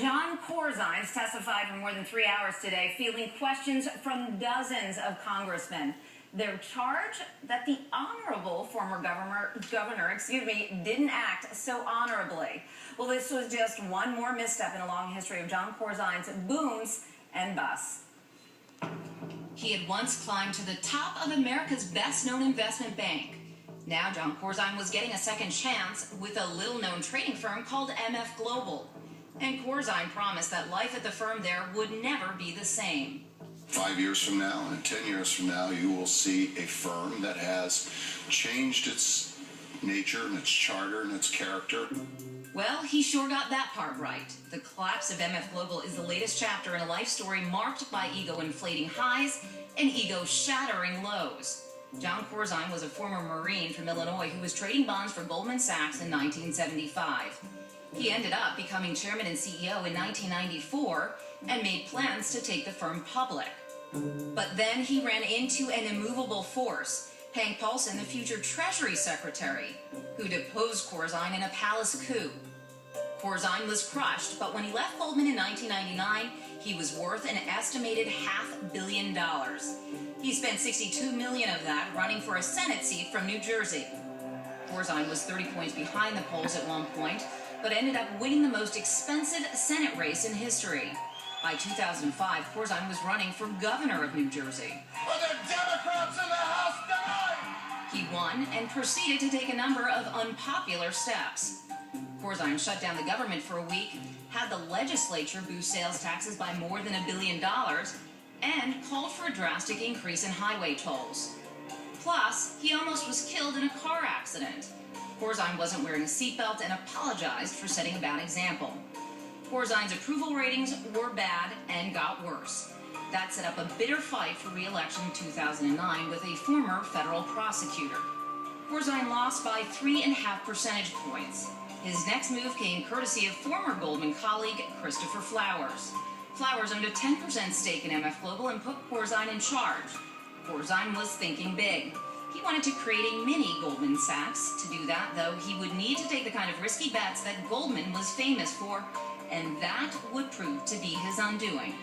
Jon Corzine testified for more than 3 hours today, fielding questions from dozens of congressmen. Their charge that the honorable former governor, didn't act so honorably. Well, this was just one more misstep in a long history of Jon Corzine's booms and busts. He had once climbed to the top of America's best-known investment bank. Now Jon Corzine was getting a second chance with a little-known trading firm called MF Global. And Corzine promised that life at the firm there would never be the same. 5 years from now and 10 years from now, you will see a firm that has changed its nature and its charter and its character. Well, he sure got that part right. The collapse of MF Global is the latest chapter in a life story marked by ego-inflating highs and ego-shattering lows. Jon Corzine was a former Marine from Illinois who was trading bonds for Goldman Sachs in 1975. He ended up becoming chairman and CEO in 1994 and made plans to take the firm public. But then he ran into an immovable force, Hank Paulson, the future Treasury Secretary, who deposed Corzine in a palace coup. Corzine was crushed, but when he left Goldman in 1999, he was worth an estimated $500 million. He spent $62 million of that running for a Senate seat from New Jersey. Corzine was 30 points behind the polls at one point, but ended up winning the most expensive Senate race in history. By 2005, Corzine was running for governor of New Jersey. Are there Democrats in the House tonight? He won and proceeded to take a number of unpopular steps. Corzine shut down the government for a week, had the legislature boost sales taxes by more than $1 billion, and called for a drastic increase in highway tolls. Plus, he almost was killed in a car accident. Corzine wasn't wearing a seatbelt and apologized for setting a bad example. Corzine's approval ratings were bad and got worse. That set up a bitter fight for re-election in 2009 with a former federal prosecutor. Corzine lost by 3.5 percentage points. His next move came courtesy of former Goldman colleague Christopher Flowers. Flowers owned a 10% stake in MF Global and put Corzine in charge. Corzine was thinking big. He wanted to create a mini Goldman Sachs. To do that, though, he would need to take the kind of risky bets that Goldman was famous for, and that would prove to be his undoing.